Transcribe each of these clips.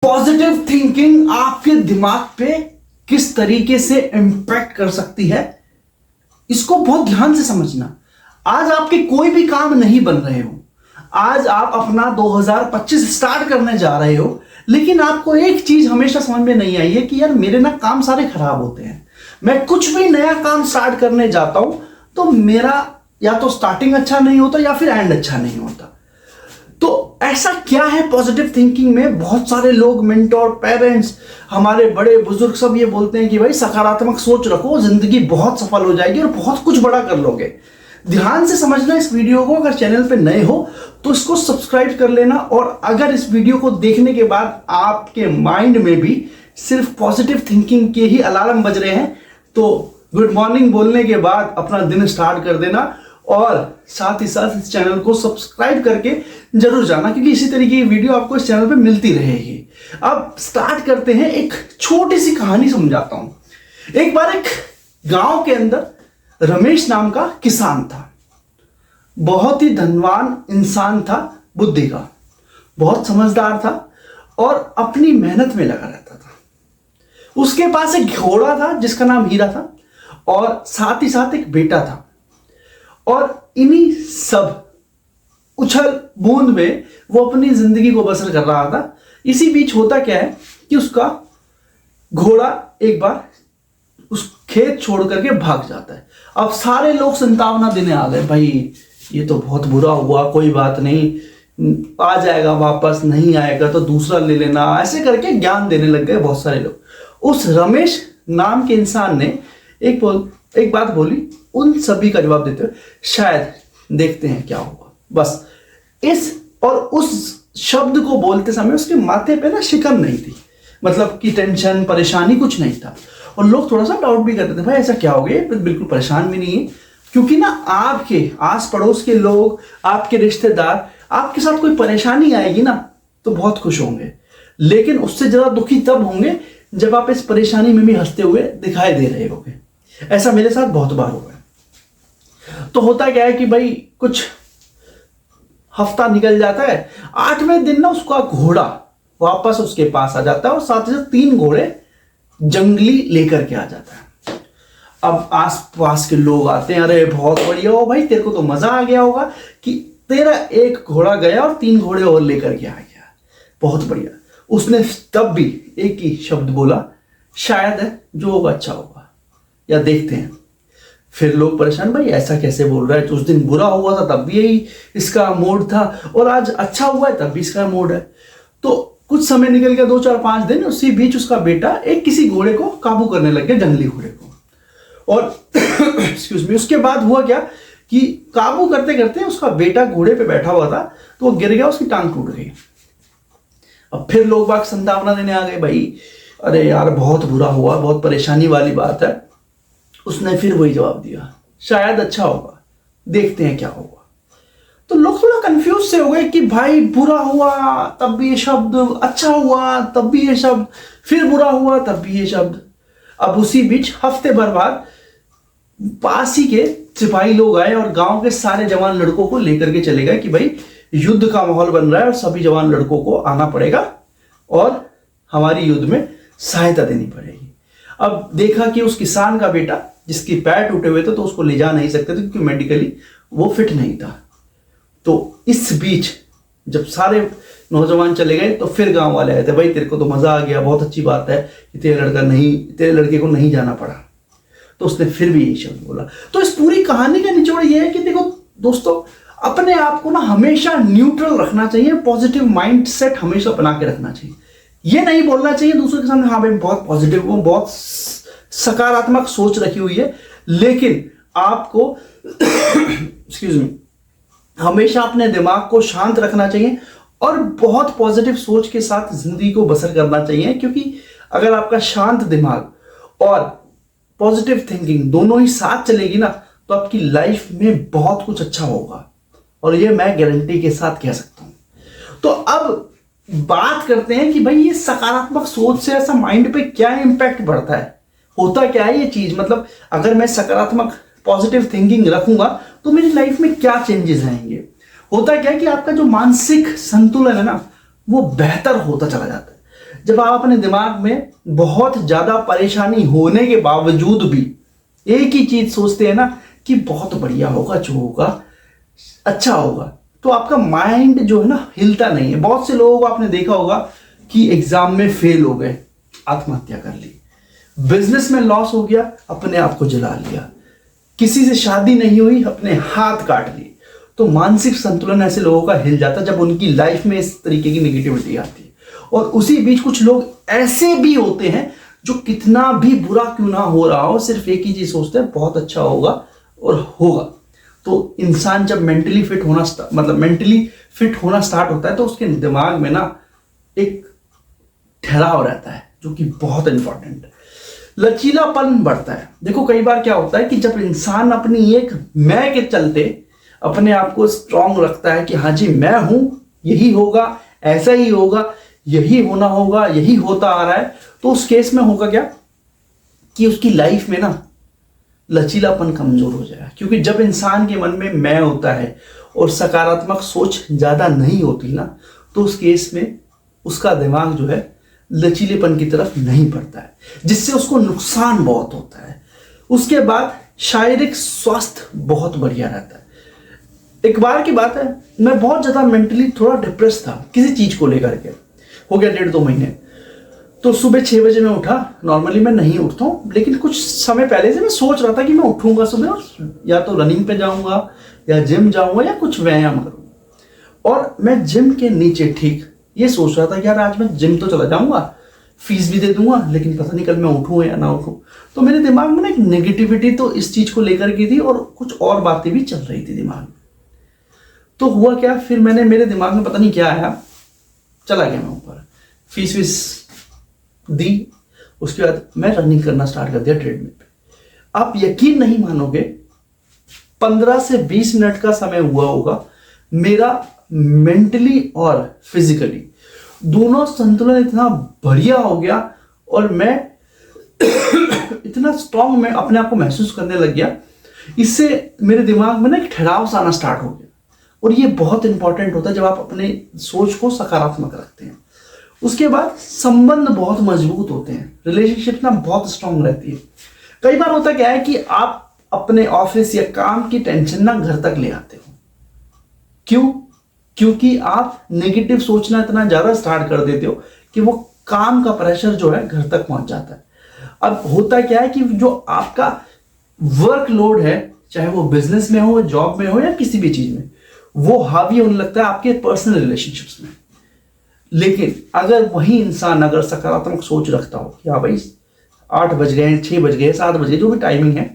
Positive thinking आपके दिमाग पे किस तरीके से इंपैक्ट कर सकती है, इसको बहुत ध्यान से समझना। आज आपके कोई भी काम नहीं बन रहे हो, आज आप अपना 2025 स्टार्ट करने जा रहे हो, लेकिन आपको एक चीज हमेशा समझ में नहीं आई है कि यार मेरे ना काम सारे खराब होते हैं। मैं कुछ भी नया काम स्टार्ट करने जाता हूं तो मेरा या तो स्टार्टिंग अच्छा नहीं होता या फिर एंड अच्छा नहीं होता। तो ऐसा क्या है पॉजिटिव थिंकिंग में? बहुत सारे लोग, मेंटोर, पेरेंट्स, हमारे बड़े बुजुर्ग सब ये बोलते हैं कि भाई सकारात्मक सोच रखो, जिंदगी बहुत सफल हो जाएगी और बहुत कुछ बड़ा कर लोगे। ध्यान से समझना इस वीडियो को। अगर चैनल पे नए हो तो इसको सब्सक्राइब कर लेना, और अगर इस वीडियो को देखने के बाद आपके माइंड में भी सिर्फ पॉजिटिव थिंकिंग के ही अलार्म बज रहे हैं तो गुड मॉर्निंग बोलने के बाद अपना दिन स्टार्ट कर देना, और साथ ही साथ इस चैनल को सब्सक्राइब करके जरूर जाना, क्योंकि इसी तरीके की वीडियो आपको इस चैनल पे मिलती रहेगी। अब स्टार्ट करते हैं। एक छोटी सी कहानी समझाता हूं। एक बार एक गांव के अंदर रमेश नाम का किसान था। बहुत ही धनवान इंसान था, बुद्धि का, बहुत समझदार था और अपनी मेहनत में लगा रहता था। उसके पास एक घोड़ा था जिसका नाम हीरा था, और साथ ही साथ एक बेटा था। और इन्हीं सब उछल बूंद में वो अपनी जिंदगी को बसर कर रहा था। इसी बीच होता क्या है कि उसका घोड़ा एक बार उस खेत छोड़ करके भाग जाता है। अब सारे लोग संतावना देने आ गए, भाई ये तो बहुत बुरा हुआ, कोई बात नहीं, आ जाएगा वापस, नहीं आएगा तो दूसरा ले लेना, ऐसे करके ज्ञान देने लग गए बहुत सारे लोग। उस रमेश नाम के इंसान ने एक बात बोली, उन सभी का जवाब देते हुए, शायद देखते हैं क्या होगा। बस इस और उस शब्द को बोलते समय उसके माथे पे ना शिकन नहीं थी, मतलब कि टेंशन, परेशानी कुछ नहीं था। और लोग थोड़ा सा डाउट भी करते थे, भाई ऐसा क्या हो गया, बिल्कुल परेशान भी नहीं है। क्योंकि ना आपके आस पड़ोस के लोग, आपके रिश्तेदार, आपके साथ कोई परेशानी आएगी ना तो बहुत खुश होंगे, लेकिन उससे ज्यादा दुखी तब होंगे जब आप इस परेशानी में भी हंसते हुए दिखाई दे रहे होंगे। ऐसा मेरे साथ बहुत बार हुआ है। तो होता क्या है कि भाई कुछ हफ्ता निकल जाता है, 8वें दिन ना उसका घोड़ा वापस उसके पास आ जाता है, और साथ ही साथ 3 घोड़े जंगली लेकर के आ जाता है। अब आस पास के लोग आते हैं, अरे बहुत बढ़िया हो भाई, तेरे को तो मजा आ गया होगा कि तेरा एक घोड़ा गया और 3 घोड़े और लेकर के आ गया, बहुत बढ़िया। उसने तब भी एक ही शब्द बोला, शायद है जो होगा अच्छा होगा, या देखते हैं। फिर लोग परेशान, भाई ऐसा कैसे बोल रहा है, तो उस दिन बुरा हुआ था तब भी यही इसका मूड था, और आज अच्छा हुआ है तब भी इसका मूड है। तो कुछ समय निकल गया, 2, 4, 5 दिन। उसी बीच उसका बेटा एक किसी घोड़े को काबू करने लग गया, जंगली घोड़े को। और एक्सक्यूज मी, उसके बाद हुआ क्या कि काबू करते करते उसका बेटा घोड़े पे बैठा हुआ था तो वो गिर गया, उसकी टांग टूट गई। अब फिर लोग बाग संतावना देने आ गए, भाई अरे यार बहुत बुरा हुआ, बहुत परेशानी वाली बात है। उसने फिर वही जवाब दिया, शायद अच्छा होगा, देखते हैं क्या होगा। तो लोग थोड़ा कंफ्यूज से हो गए कि भाई बुरा हुआ तब भी ये शब्द, अच्छा हुआ तब भी ये शब्द, फिर बुरा हुआ तब भी ये शब्द। अब उसी बीच हफ्ते भर बाद पास ही के सिपाही लोग आए और गांव के सारे जवान लड़कों को लेकर के चले गए कि भाई युद्ध का माहौल बन रहा है और सभी जवान लड़कों को आना पड़ेगा और हमारी युद्ध में सहायता देनी पड़ेगी। अब देखा कि उस किसान का बेटा, जिसके पैर टूटे हुए थे तो उसको ले जा नहीं सकते थे क्योंकि मेडिकली वो फिट नहीं था। तो इस बीच जब सारे नौजवान चले गए तो फिर गांव वाले आए थे, भाई तेरे को तो मजा आ गया, बहुत अच्छी बात है कि तेरे लड़के को नहीं जाना पड़ा। तो उसने फिर भी यही शब्द बोला। तो इस पूरी कहानी का निचोड़ यह है कि देखो दोस्तों, अपने आप को ना हमेशा न्यूट्रल रखना चाहिए, पॉजिटिव माइंड सेट हमेशा बना के रखना चाहिए। ये नहीं बोलना चाहिए दूसरों के सामने, हाँ भाई बहुत पॉजिटिव हूं, बहुत सकारात्मक सोच रखी हुई है, लेकिन आपको एक्सक्यूज मी, हमेशा अपने दिमाग को शांत रखना चाहिए और बहुत पॉजिटिव सोच के साथ जिंदगी को बसर करना चाहिए। क्योंकि अगर आपका शांत दिमाग और पॉजिटिव थिंकिंग दोनों ही साथ चलेगी ना तो आपकी लाइफ में बहुत कुछ अच्छा होगा, और ये मैं गारंटी के साथ कह सकता हूं। तो अब बात करते हैं कि भाई ये सकारात्मक सोच से ऐसा माइंड पे क्या इंपैक्ट पड़ता है, होता क्या है ये चीज। मतलब अगर मैं सकारात्मक पॉजिटिव थिंकिंग रखूंगा तो मेरी लाइफ में क्या चेंजेस आएंगे। होता क्या है कि आपका जो मानसिक संतुलन है ना वो बेहतर होता चला जाता है। जब आप अपने दिमाग में बहुत ज्यादा परेशानी होने के बावजूद भी एक ही चीज सोचते हैं ना कि बहुत बढ़िया होगा, जो होगा अच्छा होगा, तो आपका माइंड जो है ना हिलता नहीं है। बहुत से लोगों को आपने देखा होगा कि एग्जाम में फेल हो गए, आत्महत्या कर ली, बिजनेस में लॉस हो गया, अपने आप को जला लिया, किसी से शादी नहीं हुई, अपने हाथ काट लिए। तो मानसिक संतुलन ऐसे लोगों का हिल जाता है जब उनकी लाइफ में इस तरीके की नेगेटिविटी आती है। और उसी बीच कुछ लोग ऐसे भी होते हैं जो कितना भी बुरा क्यों ना हो रहा हो, सिर्फ एक ही चीज सोचते हैं, बहुत अच्छा होगा और होगा। तो इंसान जब मेंटली फिट होना स्टार्ट होता है तो उसके दिमाग में ना एक ठहराव रहता है, जो कि बहुत इंपॉर्टेंट है। लचीलापन बढ़ता है। देखो कई बार क्या होता है कि जब इंसान अपनी एक मैं के चलते अपने आप को स्ट्रांग रखता है कि हाँ जी मैं हूं, यही होगा, ऐसा ही होगा, यही होना होगा, यही होता आ रहा है, तो उस केस में होगा क्या कि उसकी लाइफ में ना लचीलापन कमजोर हो जाएगा। क्योंकि जब इंसान के मन में मैं होता है और सकारात्मक सोच ज्यादा नहीं होती ना, तो उस केस में उसका दिमाग जो है लचीलेपन की तरफ नहीं बढ़ता है, जिससे उसको नुकसान बहुत होता है। उसके बाद शारीरिक स्वास्थ्य बहुत बढ़िया रहता है। एक बार की बात है, मैं बहुत ज्यादा मेंटली थोड़ा डिप्रेस था किसी चीज को लेकर के, हो गया 1.5-2 महीने। तो सुबह 6 बजे मैं उठा। नॉर्मली मैं नहीं उठता हूँ, लेकिन कुछ समय पहले से मैं सोच रहा था कि मैं उठूंगा सुबह और या तो रनिंग पे जाऊंगा या जिम जाऊंगा या कुछ व्यायाम करूंगा। और मैं जिम के नीचे ठीक ये सोच रहा था कि यार आज मैं जिम तो चला जाऊंगा, फीस भी दे दूंगा, लेकिन पता नहीं कल मैं उठूं या ना उठूं। तो मेरे दिमाग में ना एक नेगेटिविटी तो इस चीज को लेकर की थी और कुछ और बातें भी चल रही थी दिमाग में। तो हुआ क्या, फिर मेरे दिमाग में पता नहीं क्या आया, चला गया मैं ऊपर, फीस वीस दी। उसके बाद मैं रनिंग करना स्टार्ट कर दिया ट्रेडमिल पे। आप यकीन नहीं मानोगे, 15 से 20 मिनट का समय हुआ होगा, मेरा मेंटली और फिजिकली दोनों संतुलन इतना बढ़िया हो गया और मैं इतना स्ट्रांग मैं अपने आप को महसूस करने लग गया। इससे मेरे दिमाग में ना एक ठहराव सा आना स्टार्ट हो गया। और ये बहुत इंपॉर्टेंट होता है जब आप अपने सोच को सकारात्मक रखते हैं। उसके बाद संबंध बहुत मजबूत होते हैं, रिलेशनशिप ना बहुत स्ट्रांग रहती है। कई बार होता क्या है कि आप अपने ऑफिस या काम की टेंशन ना घर तक ले आते हो। क्यों? क्योंकि आप नेगेटिव सोचना इतना ज्यादा स्टार्ट कर देते हो कि वो काम का प्रेशर जो है घर तक पहुंच जाता है। अब होता क्या है कि जो आपका वर्कलोड है, चाहे वो बिजनेस में हो, जॉब में हो या किसी भी चीज में, वो हावी होने लगता है आपके पर्सनल रिलेशनशिप्स में। लेकिन अगर वही इंसान अगर सकारात्मक सोच रखता हो कि हाँ भाई 8 बज गए, 6 बज गए, 7 बज गए, जो भी टाइमिंग है,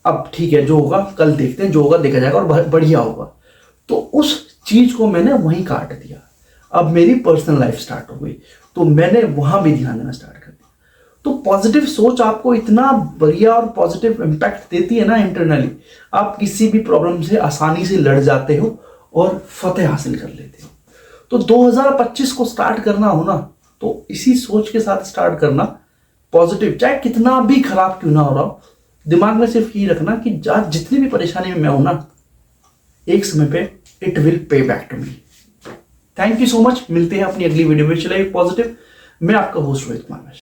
अब ठीक है, जो होगा कल देखते हैं, जो होगा देखा जाएगा और बढ़िया होगा, तो उस चीज को मैंने वहीं काट दिया। अब मेरी पर्सनल लाइफ स्टार्ट हो गई, तो मैंने वहां भी ध्यान देना स्टार्ट कर दिया। तो पॉजिटिव सोच आपको इतना बढ़िया और पॉजिटिव इंपैक्ट देती है ना इंटरनली, आप किसी भी प्रॉब्लम से आसानी से लड़ जाते हो और फतेह हासिल कर लेते हो। तो 2025 को स्टार्ट करना हो ना, तो इसी सोच के साथ स्टार्ट करना, पॉजिटिव, चाहे कितना भी खराब क्यों ना हो रहा हो, दिमाग में सिर्फ ये रखना कि जितनी भी परेशानी में मैं हूं ना, एक समय पे it will pay back to me. Thank you so much. मिलते हैं अपनी अगली वीडियो में। चलिए पॉजिटिव, मैं आपका होस्ट रोहित कुमार।